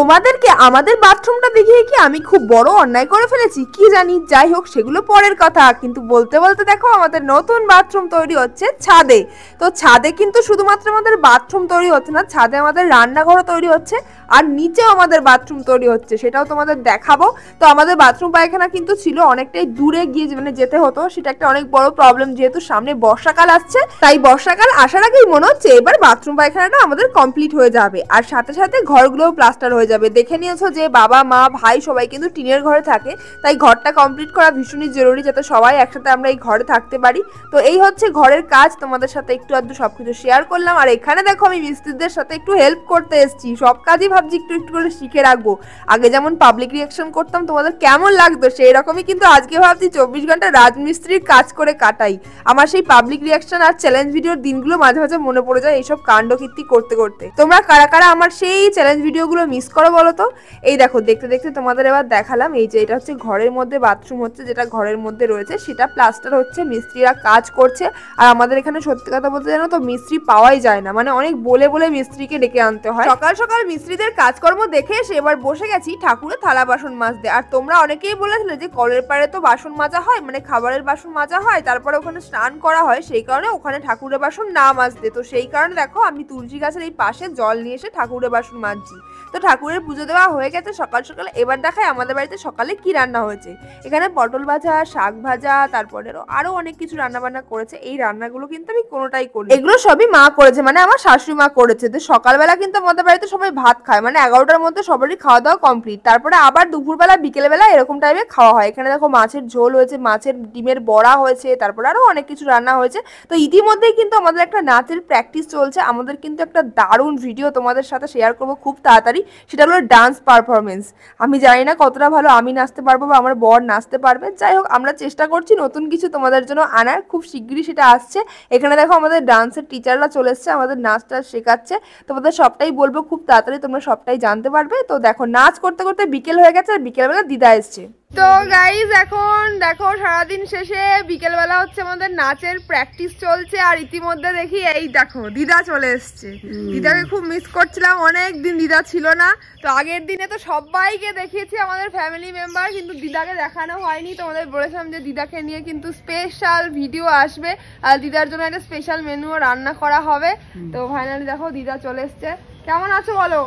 তোমাদেরকে আমাদের বাথরুমটা দেখিয়ে কি আমি খুব বড় অন্যায় করে ফেলেছি কি জানি, যাই হোক সেগুলো পরের কথা। কিন্তু বলতে বলতে দেখো আমাদের নতুন বাথরুম তৈরি হচ্ছে ছাদে। তো ছাদে কিন্তু শুধুমাত্র আমাদের বাথরুম তৈরি হচ্ছে না, ছাদে আমাদের রান্নাঘরও তৈরি হচ্ছে আর নিচেও আমাদের বাথরুম তৈরি হচ্ছে, সেটাও তোমাদের দেখাবো। তো আমাদের বাথরুম পায়খানা কিন্তু ছিল অনেকটাই দূরে গিয়ে মানে যেতে হতো, সেটা একটা অনেক বড় প্রবলেম, যেহেতু সামনে বর্ষাকাল আসছে। তাই বর্ষাকাল আসার আগেই মনে হচ্ছে এবার বাথরুম পায়খানাটা আমাদের কমপ্লিট হয়ে যাবে, আর সাথে সাথে ঘরগুলোও প্লাস্টার হয়ে যাবে। দেখে নিয়েছো যে বাবা মা ভাই সবাই কিন্তু টিনের ঘরে থাকে, তাই ঘরটা কমপ্লিট করা ভীষণই জরুরি, যাতে সবাই একসাথে আমরা এই ঘরে থাকতে পারি। তো এই হচ্ছে ঘরের কাজ, তোমাদের সাথে একটু আধটু সবকিছু শেয়ার করলাম। আর এখানে দেখো আমি মিস্ত্রিদের সাথে একটু হেল্প করতে এসেছি, সব কাজই ভাবছি একটু একটু করে শিখে রাখবো। আগে যেমন পাবলিক রিয়াকশন করতাম তোমাদের কেমন লাগতো, সেই রকমই কিন্তু আজকে ভাবছি 24 ঘন্টা রাজমিস্ত্রির কাজ করে কাটাই। আমার সেই পাবলিক রিয়াকশন আর চ্যালেঞ্জ ভিডিওর দিনগুলো মাঝে মাঝে মনে পড়ে যায় এইসব কাণ্ডকীর্তি করতে করতে। তোমরা কারা কারা আমার সেই চ্যালেঞ্জ ভিডিওগুলো মিস করো বলো তো? এই দেখো দেখতে দেখতে তোমাদের এবার দেখালাম, এই যে এটা হচ্ছে ঘরের মধ্যে বাথরুম হচ্ছে, যেটা ঘরের মধ্যে রয়েছে সেটা প্লাস্টার হচ্ছে, মিস্ত্রিরা কাজ করছে। আর আমাদের এখানে সত্যি কথা বলতে জানো তো মিস্ত্রি পাওয়াই যায় না, মানে অনেক বলে বলে মিস্ত্রিকে ডেকে আনতে হয়। সকাল সকাল মিস্ত্রিদের কাজকর্ম দেখে এসে এবার বসে গেছি ঠাকুরের থালা বাসন মাজতে। আর তোমরা অনেকেই বলেছিলে যে কলের পাড়ে তো বাসন মাজা হয়, মানে খাবারের বাসন মাজা হয়, তারপরে ওখানে স্নান করা হয়, সেই কারণে ওখানে ঠাকুরের বাসন না মাজতে। তো সেই কারণে দেখো আমি তুলসী গাছের এই পাশে জল নিয়ে এসে ঠাকুরের বাসন মাজছি। তো ঠাকুরের পুজো দেওয়া হয়ে গেছে সকাল সকাল। এবার দেখায় আমাদের বাড়িতে সকালে কি রান্না হয়েছে। এখানে পটল ভাজা, শাক ভাজা, তারপরে আরো অনেক কিছু রান্না বান্না করেছে। এই রান্নাগুলো কিন্তু আমি কোনোটাই করি, এগুলো সবই মা করেছে, মানে আমার শাশুড়ি মা করেছে। তো সকালবেলা কিন্তু আমাদের বাড়িতে সবাই ভাত খায়, মানে 11টার মধ্যে সবারই খাওয়া দাওয়া কমপ্লিট। তারপরে আবার দুপুরবেলা বিকেলবেলা এরকম টাইমে খাওয়া হয়। এখানে দেখো মাছের ঝোল হয়েছে, মাছের ডিমের বড়া হয়েছে, তারপরে আরো অনেক কিছু রান্না হয়েছে। তো ইতিমধ্যেই কিন্তু আমাদের একটা নাচের প্র্যাকটিস চলছে। আমাদের কিন্তু একটা দারুণ ভিডিও তোমাদের সাথে শেয়ার করবো খুব তাড়াতাড়ি, সেটা হলো ডান্স পারফরমেন্স। আমি জানি না কতটা ভালো আমি নাচতে পারবো বা আমার বর নাচতে পারবে, যাই হোক আমরা চেষ্টা করছি নতুন কিছু তোমাদের জন্য আনার, খুব শিগগিরই সেটা আসছে। এখানে দেখো আমাদের ডান্সের টিচাররা চলে এসছে, আমাদের নাচটা শেখাচ্ছে। তোমাদের সবটাই বলবো খুব তাড়াতাড়ি, তোমরা সবটাই জানতে পারবে। তো দেখো নাচ করতে করতে বিকেল হয়ে গেছে, আর বিকেলবেলা দিদা এসছে। তো গাইজ এখন দেখো সারাদিন শেষে বিকেলবেলা হচ্ছে আমাদের নাচের প্র্যাকটিস চলছে, আর ইতিমধ্যে দেখি এই দেখো দিদা চলে এসছে। দিদাকে খুব মিস করছিলাম, অনেক দিন দিদা ছিল না। তো আগের দিনে তো সবাইকে দেখিয়েছি আমাদের ফ্যামিলি মেম্বার, কিন্তু দিদাকে দেখানো হয়নি। তোমাদের বলেছিলাম যে দিদাকে নিয়ে কিন্তু স্পেশাল ভিডিও আসবে, আর দিদার জন্য একটা স্পেশাল মেনুও রান্না করা হবে। তো ফাইনালি দেখো দিদা চলে এসছে। কেমন আছো বলো?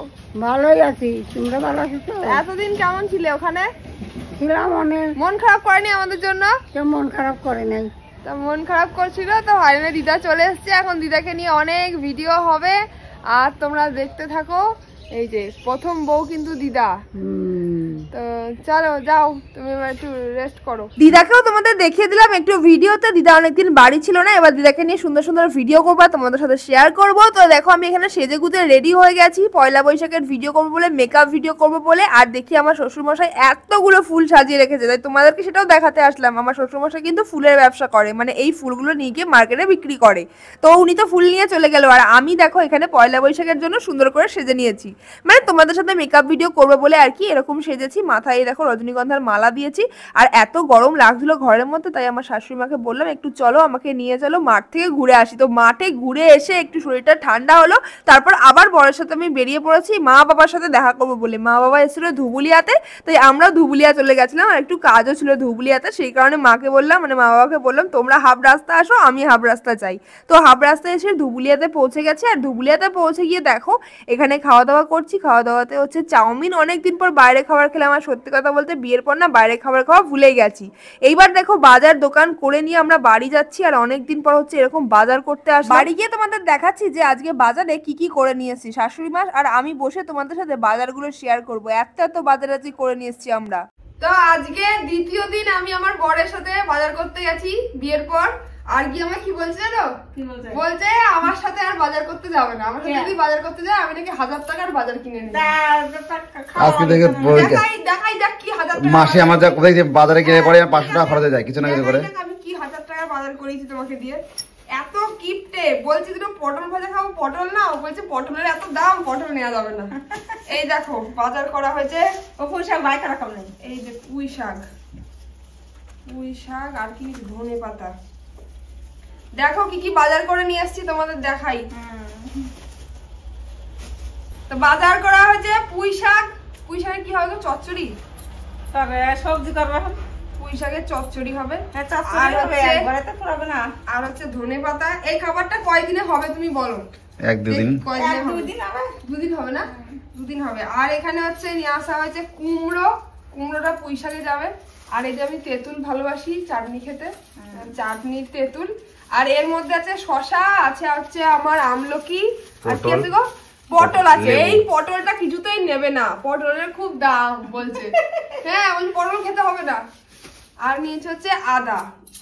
ভালোই আছি, তোমরা ভালো আছো তো? এতদিন কেমন ছিলে ওখানে? মন খারাপ করেনি আমাদের জন্য? মন খারাপ করে নাই, তো মন খারাপ করছিল। তো ফাইনালি দিদা চলে এসছে, এখন দিদাকে নিয়ে অনেক ভিডিও হবে, আর তোমরা দেখতে থাকো। এই যে প্রথম বউ কিন্তু দিদা। তো চলো যাও তুমি একটু রেস্ট করো। দিদাকেও তোমাদের দেখিয়ে দিলাম একটু ভিডিওতে, দিদা অনেকদিন বাড়ি ছিল না, এবার দিদাকে নিয়ে সুন্দর সুন্দর ভিডিও করবো, তোমাদের সাথে শেয়ার করবো। তো দেখো আমি এখানে সেজে গুজে রেডি হয়ে গেছি পয়লা বৈশাখের ভিডিও করবো বলে, মেকআপ ভিডিও করবো বলে। আর দেখি আমার শ্বশুরমশাই এতগুলো ফুল সাজিয়ে রেখেছে, তাই তোমাদেরকে সেটাও দেখাতে আসলাম। আমার শ্বশুরমশাই কিন্তু ফুলের ব্যবসা করে, মানে এই ফুলগুলো নিয়ে গিয়ে মার্কেটে বিক্রি করে। তো উনি তো ফুল নিয়ে চলে গেল, আর আমি দেখো এখানে পয়লা বৈশাখের জন্য সুন্দর করে সেজে নিয়েছি, মানে তোমাদের সাথে মেকআপ ভিডিও করবো বলে আর কি এরকম সেজেছি। মাথায় দেখো রজনীগন্ধার মালা দিয়েছি, আর এত গরম লাগছিল ঘরের মধ্যে, তাই আমার শাশুড়ি মাকে বললাম একটু চলো আমাকে নিয়ে চলো মাঠ থেকে ঘুরে আসি। তো মাঠে ঘুরে এসে একটু শরীরটা ঠান্ডা হলো, তারপর আবার বরের সাথে আমি বেরিয়ে পড়েছি মা বাবার সাথে দেখা করবো বলে। মা বাবা এসেছিল ধুবুলিয়াতে, তাই আমরাও ধুবুলিয়া চলে গেছিলাম, আর একটু কাজও ছিল ধুবুলিয়াতে। সেই কারণে মাকে বললাম, মানে মা বাবাকে বললাম তোমরা হাফ রাস্তা আসো, আমি হাফ রাস্তা যাই। তো হাফ রাস্তায় এসে ধুবুলিয়াতে পৌঁছে গেছে, আর ধুবুলিয়াতে পৌঁছে গিয়ে দেখো এখানে খাওয়া দাওয়া করছি। খাওয়া দাওয়াতে হচ্ছে চাউমিন, অনেকদিন পর বাইরে খাবার খেলাম, আর সত্যি কথা বলতে বিয়ের পর না বাইরে খাবার খাওয়া ভুলে গেছি। এইবার দেখো বাজার দোকান করে নিয়ে আমরা বাড়ি যাচ্ছি, আর অনেকদিন পর হচ্ছে এরকম বাজার করতে আসি। বাড়ি গিয়ে তোমাদের দেখাচ্ছি যে আজকে বাজারে কি কি করে নিয়ে এসেছি। শাশুড়ি মা আর আমি বসে তোমাদের সাথে বাজারগুলো শেয়ার করবো, এত বাজার আজকে করে নিয়ে এসেছি আমরা। তো আজকে দ্বিতীয় দিন আমি আমার বরের সাথে বাজার করতে গেছি বিয়ের পর। আর কি আমার কি বলছে জানো, বলছে আমার সাথে আর বাজার করতে যাবে না, আমার সাথে যদি বাজার করতে যায় আমি নাকি 1000 টাকার বাজার কিনে নেব। আজকে থেকে দেখাই দেখ কি 1000 টাকা মাসে আমার যা কোথায় যে বাজারে গেলে পরে 500 টাকা খরচ হয়ে যায় কিছু না কিছু করে। আমি কি 1000 টাকার বাজার করেছি তোমাকে দিয়ে, এত কিপটে। বলছি তুমি পটল ভাজা খাবো, পটল নাও, বলছে পটলের এত দাম, পটল নেওয়া যাবে না। এই দেখো বাজার করা হয়েছে, পুঁই শাক বাই করা খাবো না, এই যে পুঁই শাক আর কি ধনে পাতা। দেখো কি কি বাজার করে নিয়ে আসছি তোমাদের দেখাই। তো বাজার করা হয়েছে পুঁই শাক, হবে তো চচ্চড়ি, তবে সবজি করবো এখন। পুঁই শাকের চচ্চড়ি হবে। হ্যাঁ, আর চচ্চড়ি হবে, হচ্ছে- একবারে তো পুরাবে না। আর হচ্ছে ধনেপাতা। এই খাবারটা কয়দিনে হবে তুমি বলো? 1-2 দিন। কয়দিনে এক হবে? দুই দিন হবে। 2 দিন হবে না? 2 দিন হবে। আর এখানে হচ্ছে নিয়ে আসা হয়েছে কুমড়ো, কুমড়োটা পুঁই শাকে যাবে। আর এই যে আমি তেঁতুল ভালোবাসি চাটনি খেতে, চাটনির তেঁতুল। আর এর মধ্যে আছে শশা, আছে হচ্ছে আমার আমলকি, আর কি আছে গো? পটল আছে। লেবু। এই পটলটা কিছুতেই নেবে না, পটলের খুব দাম বলছে। হ্যাঁ বলছি পটল খেতে হবে না। আর নিয়েছে হচ্ছে আদা,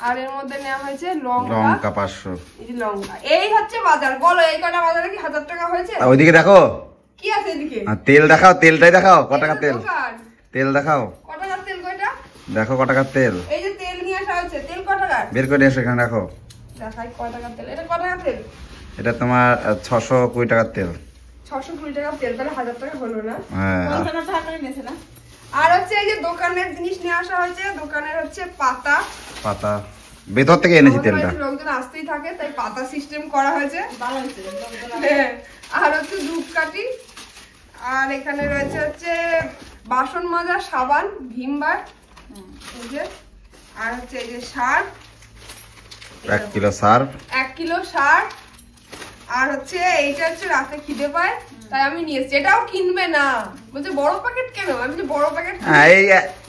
আর এর মধ্যে নেওয়া হয়েছে লঙ্কা, লঙ্কা 500। এই যে লঙ্কা। এই হচ্ছে বাজার। বলো এই কটা বাজারে কি 1000 টাকা হয়েছে? ওইদিকে দেখো, কি আছে এদিকে? আর তেল দেখাও, তেলটাই দেখাও, কত টাকার এটা তেল? দোকান। তেল দেখাও, কত টাকার তেল গো এটা? দেখো কত টাকার তেল। এই যে তেল নিয়ে আসা হয়েছে, তেল কত টাকার? বের করে এসো, এখানে রাখো। দেখাই কত টাকার তেল। এটা কত টাকার তেল? এটা তোমার 620 টাকার তেল। 620 টাকার তেল, তাহলে 1000 টাকা হলো না? হ্যাঁ, 50 টাকা করে নিয়েছে না? আর হচ্ছে এই যে দোকানের জিনিস নিয়ে আসা হয়েছে, দোকানের হচ্ছে পাতা। পাতা ভেতর থেকে এনেছি আমাদের তেলটা। বাড়িতে লোকজন আসতেই থাকে, তাই পাতা সিস্টেম করা হয়েছে। ভালো হয়েছে, লোকজন হ্যাঁ। আর হচ্ছে ধূপকাঠি। আর এখানে রয়েছে হচ্ছে বাসন মাজার সাবান, ভীম বার, এই যে। আর হচ্ছে এই যে সার, 1 কিলো সার্ফ। 1 কিলো সার। আর হচ্ছে এইটা হচ্ছে রাতে খিদে পায়, তাই আমি নিয়ে এসেছি। এটাও কিনবে না, বলছে বড় প্যাকেট কেন? আমি যে বড় প্যাকেট হ্যাঁ,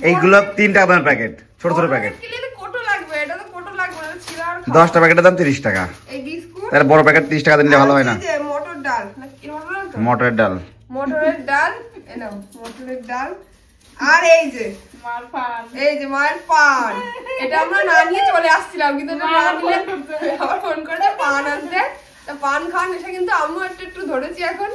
এইগুলো 3 টাকা দামের প্যাকেট, ছোট ছোট প্যাকেট। কিনলে তো কোটো লাগবে, এটা তো কোটো লাগবে না, ছিল আর 10টা প্যাকেটের দাম 30 টাকা। এই বিস্কুট। তাহলে বড় প্যাকেট 30 টাকা দিলে ভালো হয় না? আর হচ্ছে এই যে মটর ডাল, না কি মটর ডাল তো? মটরের ডাল। মটরের ডাল, এই নাও মটরের ডাল। আর এই যে মাল পান। এই যে মায়ের পান, এটা আমরা না নিয়ে চলে আসছিলাম, কিন্তু এটা না নিলে আবার ফোন করে পান আনতে। তা পান খান এসে কিন্তু আমিও একটু একটু ধরেছি এখন।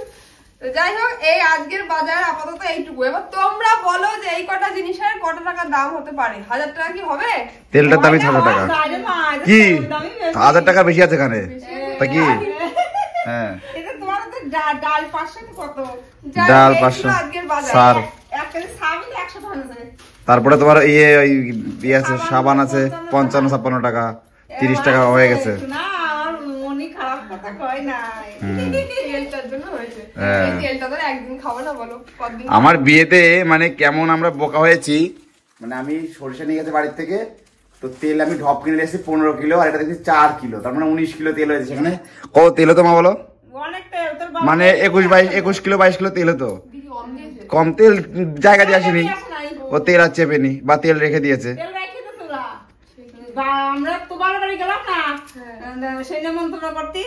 তো যাই হোক, এই আজকের বাজার আপাতত এইটুকু। এবার তোমরা বলো যে এই কটা জিনিসের কত টাকা দাম হতে পারে? 1000 টাকা কি হবে? তেলটার দামই 600 টাকা। আরে মা, এটা কি তো দামই বেশি। 1000 টাকা বেশি আছে এখানে? তা কি? হ্যাঁ, এটা তোমার তো ডাল 500 তো কত? যাই হোক, ডাল এই ছিল 500, আজকের বাজার। সার্ফ, এক কেজি সাবিন 100 টাকা আছে। তারপরে তোমার ইয়ে আছে, সাবান আছে 55-56 টাকা, 30 টাকা হয়ে গেছে। না, আমার মনই খারাপ কথা কয় নাই। তেলটার জন্য হয়েছে। হ্যাঁ। এই তেলটা তো একদিন খাবো না, বলো কতদিন? আমার বিয়েতে মানে কেমন আমরা বোকা হয়েছি, মানে আমি সরিষা নিয়ে গেছি বাড়ির থেকে, তো তেল আমি ঢপ কিনে এসেছি 15 কিলো, আর এটা দেখছি 4 কিলো, তার মানে 19 কিলো তেল হয়েছে সেখানে। কত তেল হতো মা বলো? অনেকটা তোর বাবা মানে 21 কিলো 22 কিলো তেল হতো। দিদি কম দিয়েছে। কম তেল জায়গা দিয়ে আসেনি, আসে নাই। ও তেল আর চেপেনি বা তেল রেখে দিয়েছে। তেল রাখি তো তোরা। আমরা তো বাড়ি গেলাম না, সেই নেমন্তন্ন করতে,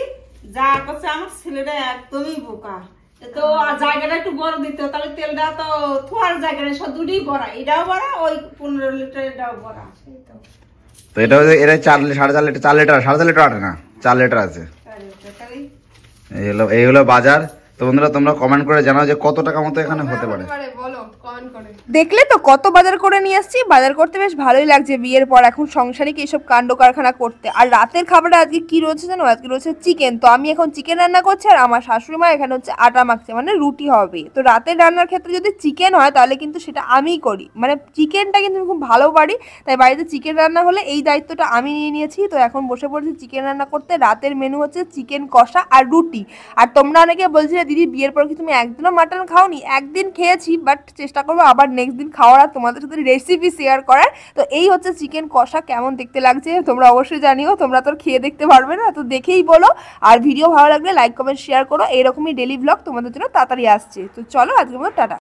যা করছে আমার ছেলেটা একদমই বোকা। তো জায়গাটা একটু বড় দিত, তাহলে তেলটা তো থোয়ার জায়গাটা সব দুটোই ভরা, এটাও ভরা, ওই 15 লিটার এটাও ভরা। তো এটা হচ্ছে, এটা 4.5 লিটার, 4 লিটার 4.5 লিটার আটে না, 4 লিটার আছে। এই হলো বাজার। তো বন্ধুরা তোমরা কমেন্ট করে জানাও যে কত টাকা মতো এখানে হতে পারে। বলো কমেন্ট করে। দেখলে তো কত বাজার করে নিয়ে আসছি। বাজার করতে বেশ ভালোই লাগছে বিয়ের পর, এখন সংসারিক এইসব কাণ্ড কারখানা করতে। আর রাতের খাবারে আজকে কি রয়েছে জানো? আজকে রয়েছে চিকেন। তো আমি এখন চিকেন রান্না করছি, আর আমার শাশুড়ি মা এখানে হচ্ছে আটা মাখছে, মানে রুটি হবে। তো রাতের রান্নার ক্ষেত্রে যদি চিকেন হয় তাহলে কিন্তু সেটা আমিই করি, মানে চিকেনটা কিন্তু আমি খুব ভালো পারি, তাই বাড়িতে চিকেন রান্না হলে এই দায়িত্বটা আমি নিয়ে নিয়েছি। তো এখন বসে পড়েছি চিকেন রান্না করতে। রাতের মেনু হচ্ছে চিকেন কষা আর রুটি। আর তোমরা অনেকে বলছিলে দিদি বিয়ের পর কি তুমি একদিনও মাটন খাওনি? একদিন খেয়েছি, বাট চেষ্টা করবো আবার নেক্সট দিন খাওয়ার আর তোমাদের সাথে রেসিপি শেয়ার করার। তো এই হচ্ছে চিকেন কষা, কেমন দেখতে লাগছে তোমরা অবশ্যই জানিও। তোমরা তো খেয়ে দেখতে পারবে না, তো দেখেই বলো। আর ভিডিও ভালো লাগলে লাইক কমেন্ট শেয়ার করো। এরকমই ডেলি ব্লগ তোমাদের জন্য তাড়াতাড়ি আসছে। তো চলো আজকের মতো টাটা।